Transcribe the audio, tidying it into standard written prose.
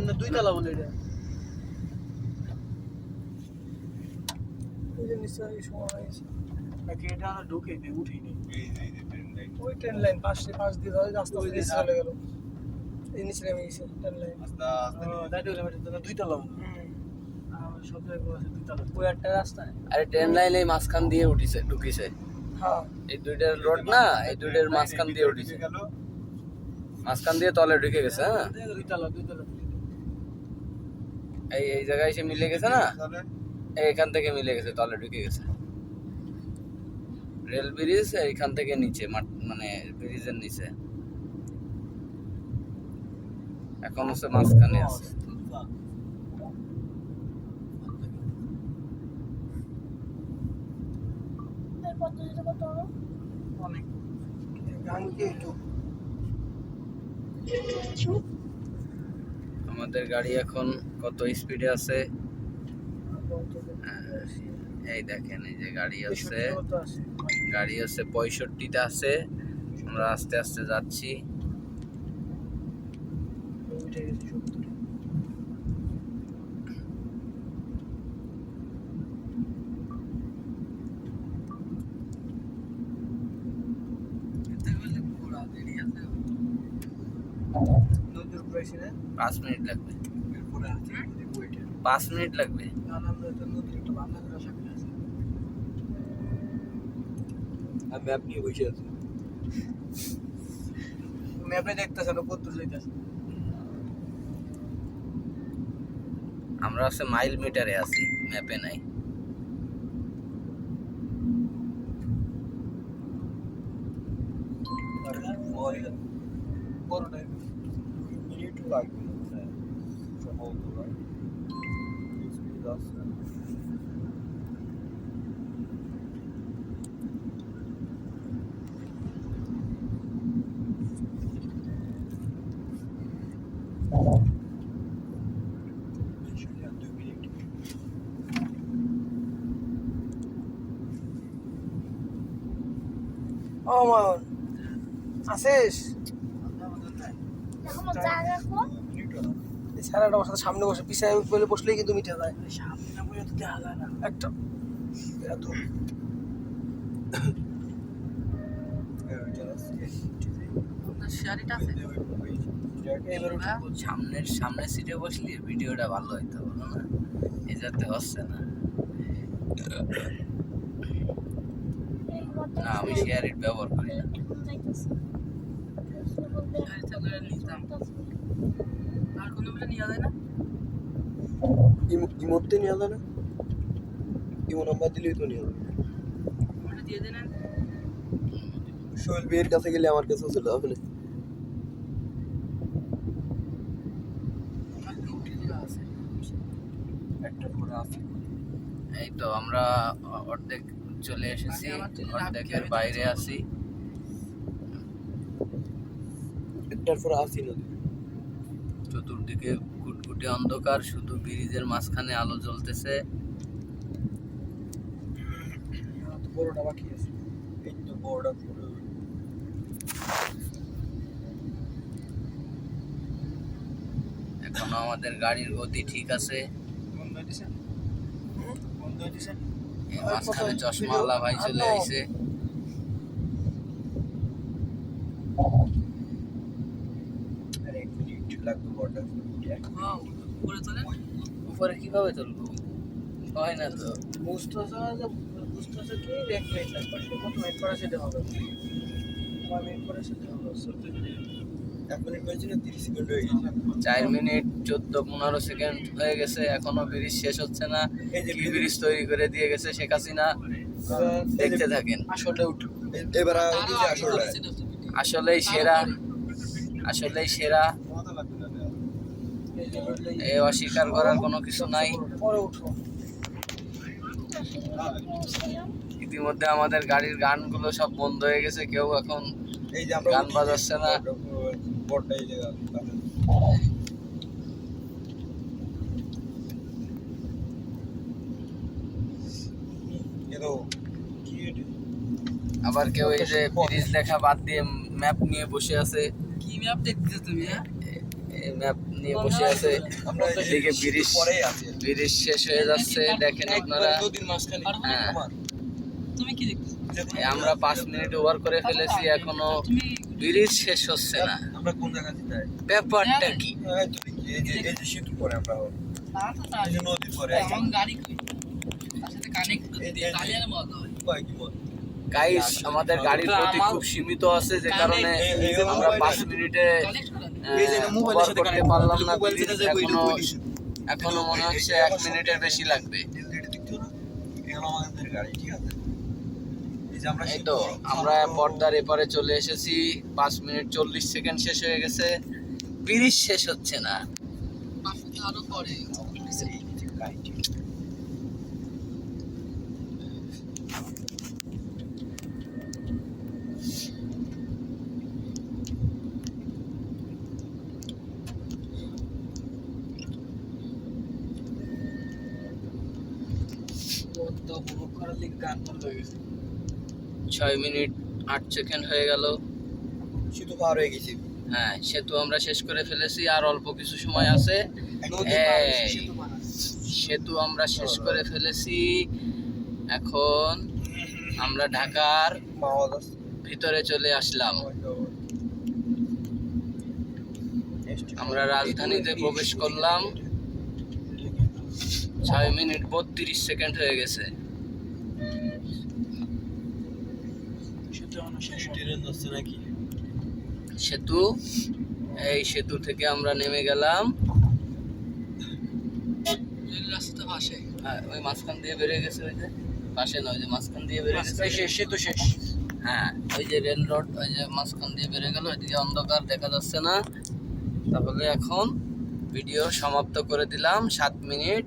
না দুই তলা বলে এটা এই যে নিশ্চয়ই সময় হয়েছে নাকি এটা আমরা ঢুকে দিই উঠিনি ওই ট্রেন লাইন পাশ দিয়ে রাস্তা ওই দিকে চলে গেল এই নিচে নেমে গেছে ট্রেন লাইন আস্তে আস্তে দুই তলা সব জায়গায় আছে দুই তলা ওই একটা রাস্তা আরে ট্রেন লাইন এই মাঝখান দিয়ে ঢুকিছে হ্যাঁ এই দুইটার রোড না এই দুইটার মাঝখান দিয়ে উঠিছে মাঝখান দিয়ে তলে ঢুকে গেছে হ্যাঁ দুই তলা এই জায়গায় এসে মিলে গেছে না এইখান থেকে মিলে গেছে তলে ঢুকে গেছে রেল ব্রিজ এইখান থেকে নিচে মানে ব্রিজের নিচে এখন হচ্ছে মাঝখানে আছে আমাদের গাড়ি এখন কত স্পিডে আছে এই দেখেন এই যে গাড়ি আছে 65টা আছে আমরা আস্তে আস্তে যাচ্ছি পাঁচ মিনিট লাগবে 5 মিনিট লাগবে ম্যাপ নিয়ে বসে আছি ম্যাপে দেখতেছে না কত দূর যাইতেছে আমরা হচ্ছে মাইল মিটারে আছি ম্যাপে নাই বড়টাই মিনিট লাগবে সম্ভবত স্পিড আছে অমন আসিস সারাটা বসাতে সামনে বসে পিছনে বলে বসলেই কিন্তু মিটে যায় সামনে না বলে তো দেখা যায় না একটা এত সামনের সিটে বসলে ভিডিওটা ভালো হইতো না এই যাতে হচ্ছে না না আমি শেয়ারিট ব্যবহার করি না আর কোনো মিলে নিয়ে যায় না ইমোতে নিয়ে যায় না ইমো নাম্বার দিলেই তো নিয়ে যাবে ওটা দিয়ে দেন সোহেল বের কাছে গেলে আমার কাছে চলে যাবে না এই তো আমরা অর্ধেক চলে এসেছি অর্ধেকের বাইরে আছি একটার পর আসি না চতুর্দিকে গুটগুটে অন্ধকার শুধু ব্রিজের মাঝখানে আলো জ্বলতেছে বড়টা বাকি আছে এই তো বড়টা এখনো আমাদের গাড়ির গতি ঠিক আছে এই মাঝখানে চশমাওয়ালা ভাই চলে আইছে উপরে কিভাবে তুলবো হয় না তো বুঝতেছে কি এক মিনিট লাগবে কত মিনিট পরে সেটা হবে 4 মিনিট 14-15 সেকেন্ড হয়ে গেছে এখনো ব্রিজ শেষ হচ্ছে না কি ব্রিজ তৈরি করে দিয়ে গেছে শেখ হাসিনা দেখতে থাকেন এবার আসলেই সেরা এ অস্বীকার করার কোনো কিছু নাই ইতিমধ্যে আমাদের গাড়ির গানগুলো সব বন্ধ হয়ে গেছে কেউ এখন গান বাজাচ্ছে না আবার কেউ এই যে ব্রিজ দেখা বাদ দিয়ে ম্যাপ নিয়ে বসে আছে কি ম্যাপ দেখতেছো তুমি এই ম্যাপ নিয়ে বসে আছে। এদিকে ব্রিজ ব্রিজ শেষ হয়ে যাচ্ছে, দেখেন আপনারা। হ্যাঁ, আমরা 5 মিনিট ওভার করে ফেলেছি, এখনো ব্রিজ শেষ হচ্ছে না। আমরা কোন জায়গাতে যাই? ব্যাপারটা কি? এই যে সেতু পরে আমরা এই যে নদীর পরে গাইস, আমাদের গাড়ির গতি খুব সীমিত আছে, যে কারণে আমরা 5 মিনিটে ওভার করতে পারলাম না। এখনো মনে হচ্ছে 1 মিনিটের বেশি লাগবে। এই তো আমরা পর্দার এপারে চলে এসেছি। 5 মিনিট 40 সেকেন্ড শেষ হয়ে গেছে, ব্রিজ শেষ হচ্ছে না। আরো পরে গান বন্ধ হয়ে গেছে। 6 মিনিট 8 সেকেন্ড হয়ে গেল। সেতু পার হয়ে গেছি। হ্যাঁ, সেতু আমরা শেষ করে ফেলেছি, আর অল্প কিছু সময় আছে। সেতু আমরা শেষ করে ফেলেছি। এখন আমরা ঢাকার ভিতরে চলে আসলাম। আমরা রাজধানীতে প্রবেশ করলাম। 6 মিনিট 32 সেকেন্ড হয়ে গেছে। সেতু, এই সেতু থেকে আমরা নেমে গেলাম। ওই মাঝখান দিয়ে বেরিয়ে গেছে, ওই যে পাশে নয়, যে মাঝখান দিয়ে বেরিয়ে গেছে, সেতু শেষ। হ্যাঁ, ওই যে রেল রোড, ওই যে মাঝখান দিয়ে বেরিয়ে গেল, ওইদিকে অন্ধকার দেখা যাচ্ছে না। তাহলে এখন ভিডিও সমাপ্ত করে দিলাম। 7 মিনিট